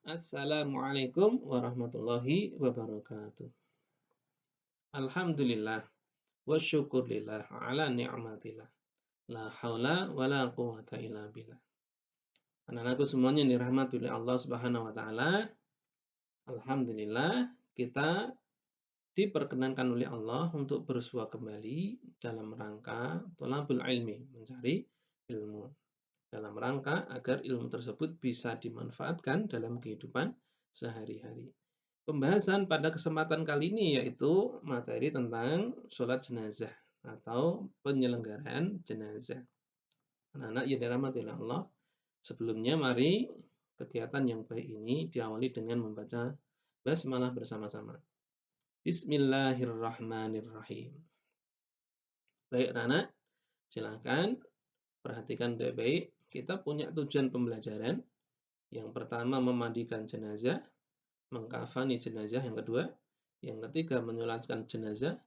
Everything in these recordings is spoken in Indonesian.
Assalamualaikum warahmatullahi wabarakatuh. Alhamdulillah wa syukurillah ala ni'matillah. La haula wa la quwata illa billah. Anak-anakku semuanya yang dirahmati oleh Allah Subhanahu wa taala, alhamdulillah kita diperkenankan oleh Allah untuk bersua kembali dalam rangka thalabul ilmi, mencari ilmu. Dalam rangka agar ilmu tersebut bisa dimanfaatkan dalam kehidupan sehari-hari. Pembahasan pada kesempatan kali ini yaitu materi tentang sholat jenazah atau penyelenggaraan jenazah. Anak-anak yang dirahmati oleh Allah, sebelumnya mari kegiatan yang baik ini diawali dengan membaca basmalah bersama-sama. Bismillahirrahmanirrahim. Baik anak-anak, silakan perhatikan baik-baik. Kita punya tujuan pembelajaran. Yang pertama memandikan jenazah, mengkafani jenazah, yang kedua, yang ketiga menyolatkan jenazah,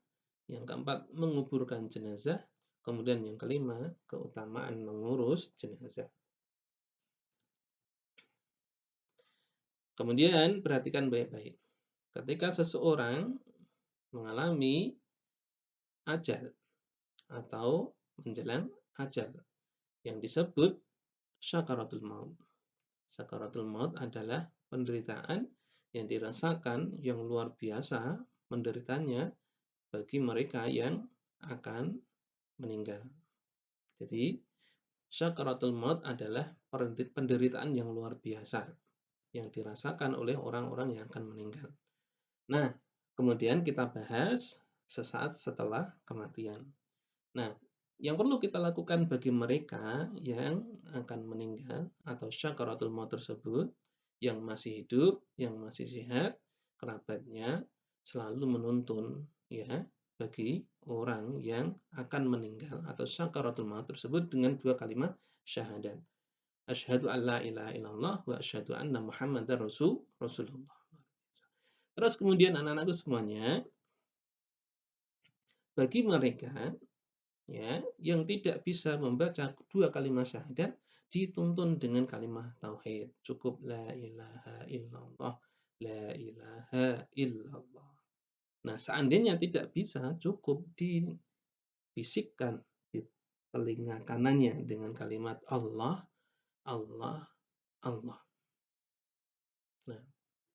yang keempat menguburkan jenazah, kemudian yang kelima keutamaan mengurus jenazah. Kemudian perhatikan baik-baik. Ketika seseorang mengalami ajal atau menjelang ajal yang disebut syakaratul maut. Syakaratul maut adalah penderitaan yang dirasakan yang luar biasa menderitanya bagi mereka yang akan meninggal. Jadi, syakaratul maut adalah penderitaan yang luar biasa yang dirasakan oleh orang-orang yang akan meninggal. Nah, kemudian kita bahas sesaat setelah kematian. Nah, yang perlu kita lakukan bagi mereka yang akan meninggal atau syakaratul maut tersebut, yang masih hidup, yang masih sehat, kerabatnya selalu menuntun ya bagi orang yang akan meninggal atau syakaratul maut tersebut dengan dua kalimat syahadat. Asyhadu an la ilaha illallah wa asyhadu anna Muhammadar Rasulullah. Terus kemudian anak-anakku semuanya, bagi mereka ya yang tidak bisa membaca dua kalimat syahadat dituntun dengan kalimat tauhid. Cukup la ilaha illallah, la ilaha illallah. Nah, seandainya tidak bisa, cukup dibisikkan di telinga kanannya dengan kalimat Allah, Allah, Allah. Nah,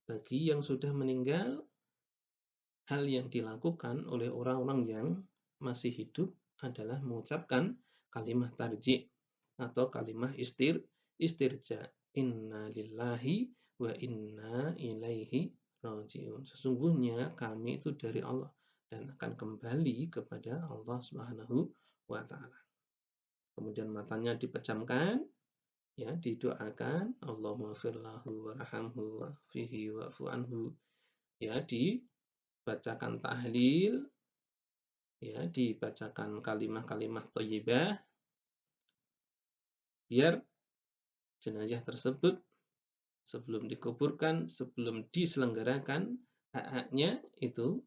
bagi yang sudah meninggal, hal yang dilakukan oleh orang-orang yang masih hidup adalah mengucapkan kalimat tarjih atau kalimat istirja. Inna lillahi wa inna ilaihi raji'un. Sesungguhnya kami itu dari Allah dan akan kembali kepada Allah Subhanahu wa taala. Kemudian matanya dipejamkan, ya, didoakan, Allahumma ighfir lahu warhamhu wa'afihi wa'fu anhu. Ya, dibacakan tahlil, ya, dibacakan kalimat-kalimat thayyibah biar jenazah tersebut sebelum dikuburkan, sebelum diselenggarakan, hak-haknya itu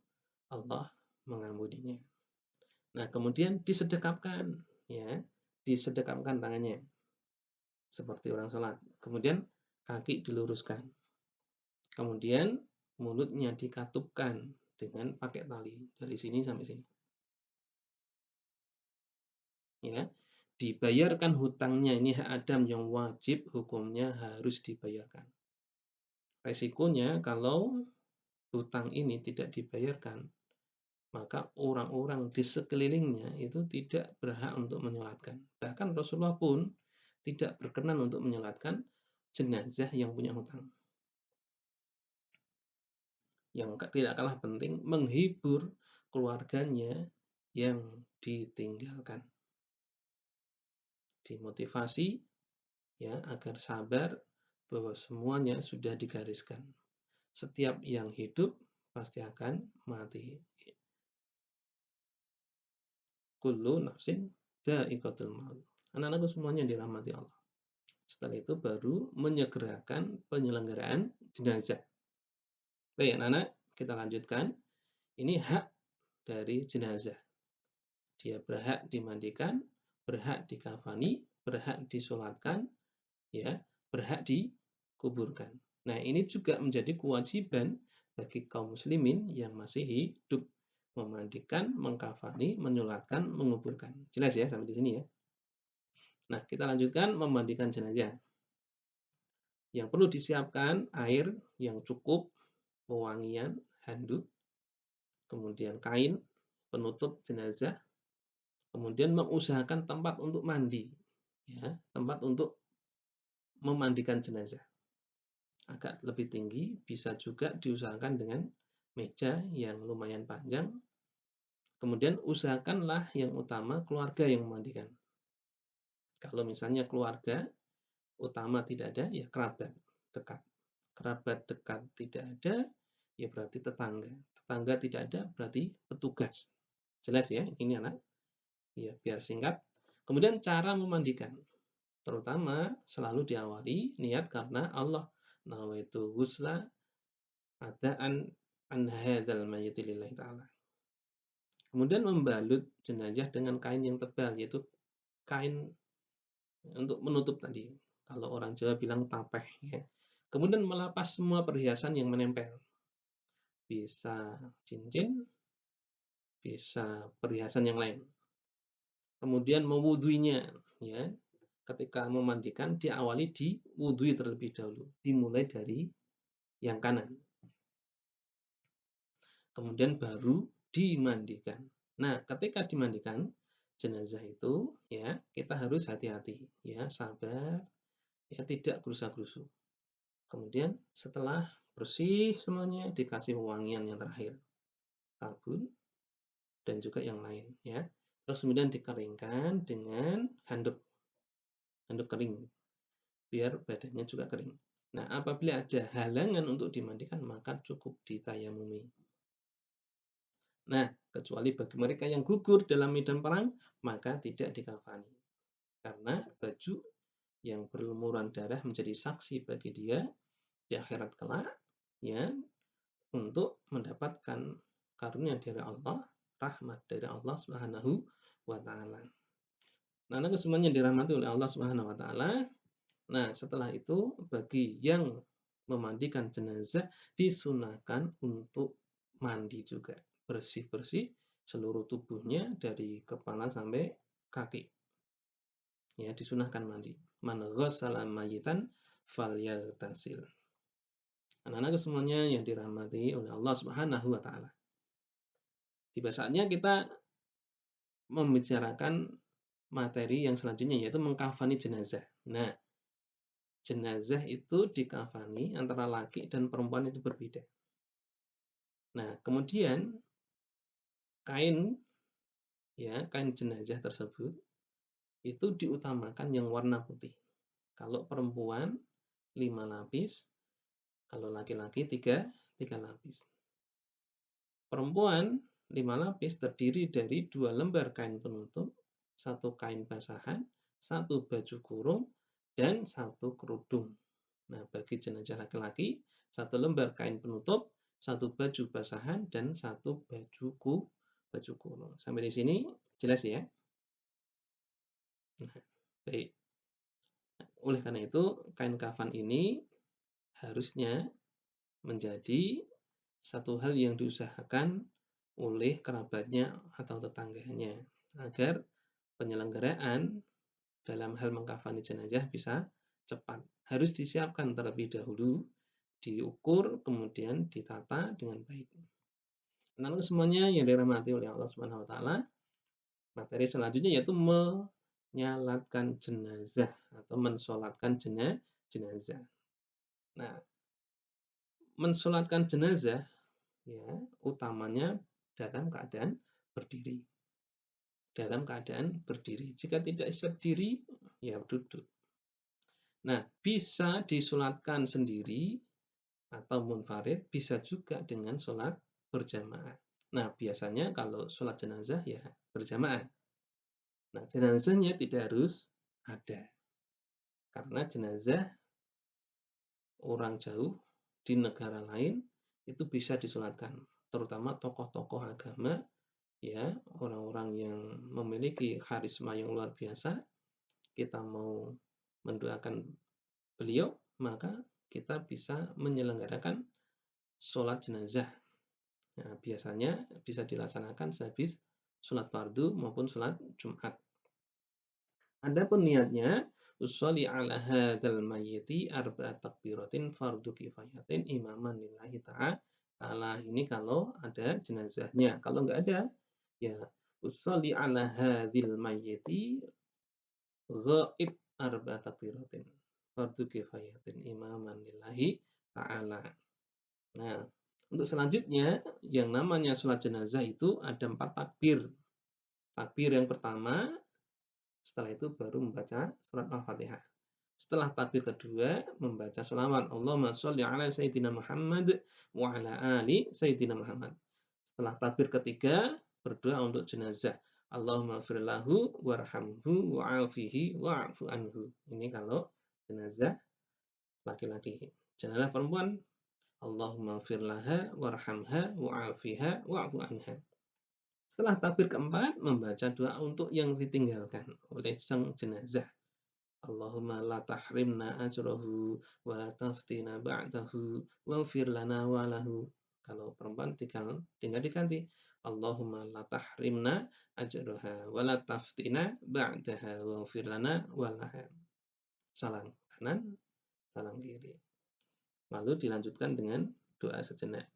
Allah mengampuninya. Nah, kemudian disedekapkan, ya, disedekapkan tangannya seperti orang sholat. Kemudian kaki diluruskan. Kemudian mulutnya dikatupkan dengan pakai tali dari sini sampai sini. Ya, dibayarkan hutangnya, ini hak Adam yang wajib hukumnya harus dibayarkan. Resikonya kalau hutang ini tidak dibayarkan, maka orang-orang di sekelilingnya itu tidak berhak untuk menyolatkan. Bahkan Rasulullah pun tidak berkenan untuk menyolatkan jenazah yang punya hutang. Yang tidak kalah penting, menghibur keluarganya yang ditinggalkan. Dimotivasi ya agar sabar bahwa semuanya sudah digariskan. Setiap yang hidup pasti akan mati. Kullu nafsin dha'iqatul maut. Anak-anakku semuanya dirahmati Allah. Setelah itu baru menyegerakan penyelenggaraan jenazah. Baik anak-anak, kita lanjutkan. Ini hak dari jenazah. Dia berhak dimandikan, berhak dikafani, berhak disolatkan, ya, berhak dikuburkan. Nah, ini juga menjadi kewajiban bagi kaum muslimin yang masih hidup, memandikan, mengkafani, menyolatkan, menguburkan. Jelas ya sampai di sini ya. Nah, kita lanjutkan memandikan jenazah. Yang perlu disiapkan air yang cukup, pewangian, handuk, kemudian kain penutup jenazah, kemudian mengusahakan tempat untuk mandi, ya, tempat untuk memandikan jenazah. Agak lebih tinggi, bisa juga diusahakan dengan meja yang lumayan panjang. Kemudian usahakanlah yang utama keluarga yang memandikan. Kalau misalnya keluarga utama tidak ada, ya kerabat dekat. Kerabat dekat tidak ada, ya berarti tetangga. Tetangga tidak ada, berarti petugas. Jelas ya, ini anak? Ya, biar singkat. Kemudian cara memandikan. Terutama selalu diawali niat karena Allah. Nawaitu ghusla adaan an hadzal mayyit lillahi ta'ala. Kemudian membalut jenazah dengan kain yang tebal, yaitu kain untuk menutup tadi. Kalau orang Jawa bilang tapeh ya. Kemudian melepas semua perhiasan yang menempel. Bisa cincin, bisa perhiasan yang lain. Kemudian mewudhuinya ya. Ketika memandikan diawali diwudhui terlebih dahulu. Dimulai dari yang kanan. Kemudian baru dimandikan. Nah, ketika dimandikan jenazah itu ya, kita harus hati-hati ya, sabar, ya tidak gerusa-gerusu. Kemudian setelah bersih semuanya dikasih wangian yang terakhir, sabun dan juga yang lain ya. Terus kemudian dikeringkan dengan handuk kering biar badannya juga kering. Nah, apabila ada halangan untuk dimandikan maka cukup ditayamumi. Nah, kecuali bagi mereka yang gugur dalam medan perang, maka tidak dikafani. Karena baju yang berlumuran darah menjadi saksi bagi dia di akhirat kelak, ya, untuk mendapatkan karunia dari Allah, rahmat dari Allah Subhanahu wa taala. Nah, semuanya dirahmati oleh Allah Subhanahu wa taala. Nah, setelah itu bagi yang memandikan jenazah disunahkan untuk mandi juga. Bersih-bersih seluruh tubuhnya dari kepala sampai kaki. Ya, disunahkan mandi. Man ghassala mayyitan falyaghtasil. Anak-anak semuanya yang dirahmati oleh Allah Subhanahu wa taala. Tiba saatnya kita membicarakan materi yang selanjutnya yaitu mengkafani jenazah. Nah, jenazah itu dikafani antara laki dan perempuan itu berbeda. Nah, kemudian kain kain jenazah tersebut itu diutamakan yang warna putih. Kalau perempuan 5 lapis, kalau laki-laki 3 lapis. Perempuan 5 lapis terdiri dari 2 lembar kain penutup, 1 kain basahan, 1 baju kurung, dan 1 kerudung. Nah, bagi jenazah laki-laki, 1 lembar kain penutup, 1 baju basahan, dan 1 baju kurung. Sampai di sini jelas ya? Nah, baik. Oleh karena itu, kain kafan ini harusnya menjadi satu hal yang diusahakan oleh kerabatnya atau tetangganya agar penyelenggaraan dalam hal mengkafani jenazah bisa cepat. Harus disiapkan terlebih dahulu, diukur, kemudian ditata dengan baik. Nah, semuanya yang dirahmati oleh Allah Subhanahu wa taala, materi selanjutnya yaitu menyalatkan jenazah atau mensolatkan jenazah. Nah, mensolatkan jenazah ya utamanya dalam keadaan berdiri. Dalam keadaan berdiri. Jika tidak berdiri, ya duduk. Nah, bisa disolatkan sendiri atau munfarid, bisa juga dengan sholat berjamaah. Nah, biasanya kalau sholat jenazah ya berjamaah. Nah, jenazahnya tidak harus ada. Karena jenazah orang jauh di negara lain itu bisa disolatkan. Terutama tokoh-tokoh agama, ya, orang-orang yang memiliki karisma yang luar biasa, kita mau mendoakan beliau, maka kita bisa menyelenggarakan sholat jenazah. Nah, biasanya bisa dilaksanakan sehabis sholat fardu maupun sholat Jumat. Adapun niatnya, usolli ala hadzal mayyiti arba'at takbiratin fardu kifayatin imaman lillahi ta'ala. Ini kalau ada jenazahnya. Kalau nggak ada, ya usolli ala hadzal mayyiti ghaib arba'at takbiratin fardu kifayatin imaman lillahi ta'ala. Nah, untuk selanjutnya, yang namanya sholat jenazah itu ada 4 takbir. Takbir yang pertama, setelah itu baru membaca surat Al-Fatihah. Setelah takbir kedua, membaca sholawat. Allahumma sholli ala Sayyidina Muhammad wa ala ali Sayyidina Muhammad. Setelah takbir ketiga, berdoa untuk jenazah. Allahumma firlahu warhamhu wa'afihi wa'afu anhu. Ini kalau jenazah laki-laki. Jenazah perempuan, Allahumma firlaha warhamha wa'afiha wa'fu anha. Setelah takbir keempat, membaca doa untuk yang ditinggalkan oleh sang jenazah. Allahumma la tahrimna ajrahu wa la taftina ba'dahu waghfir lana wa lahu. Kalau perempuan tinggal diganti. Allahumma la tahrimna ajraha wa la taftina ba'daha waghfir lana wa laha. Salam kanan, salam kiri. Lalu dilanjutkan dengan doa sejenak.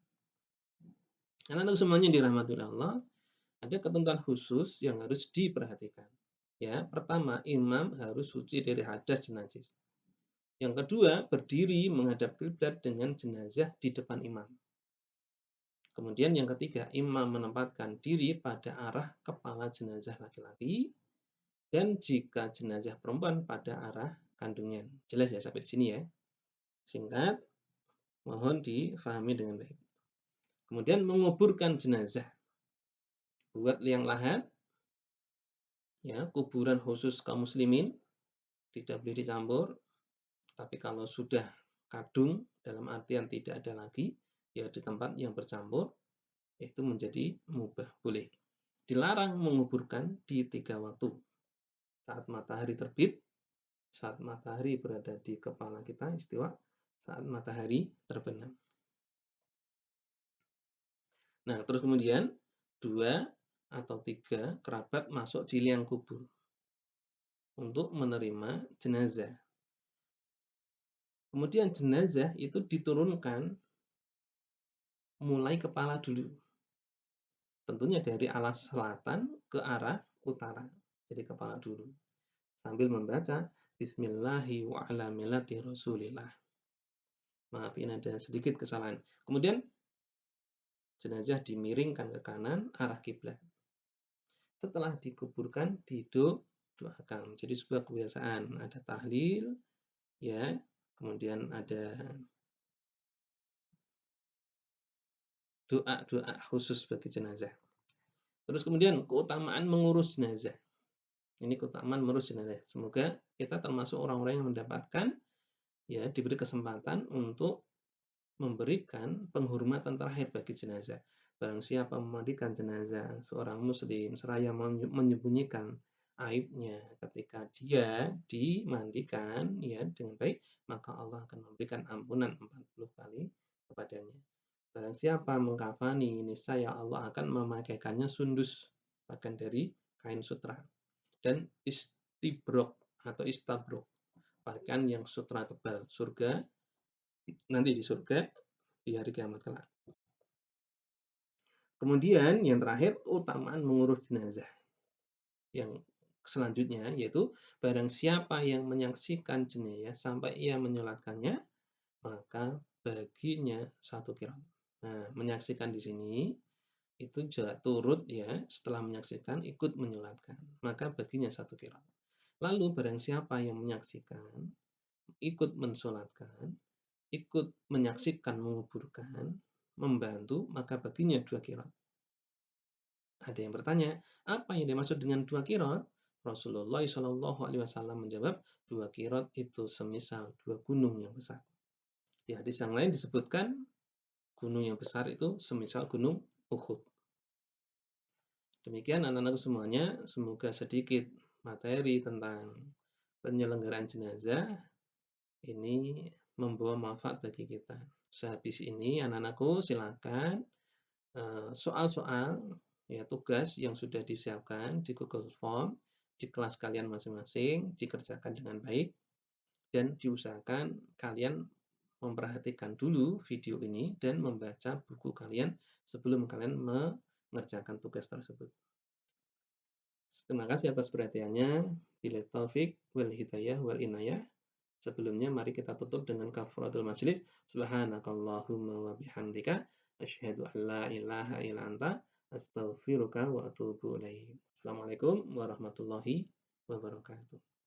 Anak-anak semuanya dirahmati Allah, ada ketentuan khusus yang harus diperhatikan. Ya, pertama, imam harus suci dari hadas dan najis. Yang kedua, berdiri menghadap kiblat dengan jenazah di depan imam. Kemudian yang ketiga, imam menempatkan diri pada arah kepala jenazah laki-laki dan jika jenazah perempuan pada arah kandungan. Jelas ya sampai di sini ya. Singkat, mohon difahami dengan baik. Kemudian menguburkan jenazah. Buat liang lahat, ya, kuburan khusus kaum muslimin, tidak boleh dicampur. Tapi kalau sudah kadung, dalam artian tidak ada lagi, ya di tempat yang bercampur, itu menjadi mubah, boleh. Dilarang menguburkan di 3 waktu. Saat matahari terbit, saat matahari berada di kepala kita, istiwa, saat matahari terbenam. Nah, terus kemudian 2 atau 3 kerabat masuk di liang kubur untuk menerima jenazah. Kemudian jenazah itu diturunkan mulai kepala dulu. Tentunya dari arah selatan ke arah utara. Jadi kepala dulu. Sambil membaca Bismillahi wa ala millati Rasulillah. Maaf, ini ada sedikit kesalahan. Kemudian jenazah dimiringkan ke kanan arah kiblat. Setelah dikuburkan, didoakan. Jadi sebuah kebiasaan. Ada tahlil, ya. Kemudian ada doa-doa khusus bagi jenazah. Terus kemudian keutamaan mengurus jenazah. Ini keutamaan mengurus jenazah. Semoga kita termasuk orang-orang yang mendapatkan, ya, diberi kesempatan untuk memberikan penghormatan terakhir bagi jenazah. Barang siapa memandikan jenazah seorang muslim seraya menyembunyikan aibnya ketika dia dimandikan, ya, dengan baik, maka Allah akan memberikan ampunan 40 kali kepadanya. Barang siapa mengkafani, niscaya Allah akan memakaikannya sundus, bahkan dari kain sutra, dan istibrok atau istabrok, bahkan yang sutra tebal, surga, nanti di surga di hari kiamat kelak. Kemudian yang terakhir, keutamaan mengurus jenazah. Yang selanjutnya yaitu barang siapa yang menyaksikan jenazah sampai ia menyolatkannya, maka baginya 1 qiraat. Nah, menyaksikan di sini itu juga turut, ya, setelah menyaksikan ikut menyolatkan, maka baginya 1 qiraat. Lalu barang siapa yang menyaksikan, ikut mensolatkan, ikut menyaksikan menguburkan, membantu, maka baginya 2 qiraat. Ada yang bertanya, apa yang dimaksud dengan 2 qiraat? Rasulullah SAW menjawab, 2 qiraat itu semisal 2 gunung yang besar. Di hadis yang lain disebutkan gunung yang besar itu semisal gunung Uhud. Demikian anak-anakku semuanya, semoga sedikit materi tentang penyelenggaraan jenazah ini membawa manfaat bagi kita. Sehabis ini anak-anakku silakan, soal-soal, ya tugas yang sudah disiapkan di Google Form di kelas kalian masing-masing dikerjakan dengan baik dan diusahakan kalian memperhatikan dulu video ini dan membaca buku kalian sebelum kalian mengerjakan tugas tersebut. Terima kasih atas perhatiannya. Billahi taufik wal hidayah wal inayah. Sebelumnya mari kita tutup dengan kafaratul majlis. Subhanakallahumma wa bihamdika asyhadu an la ilaha illa anta astaghfiruka wa atubu ilaik. Assalamualaikum warahmatullahi wabarakatuh.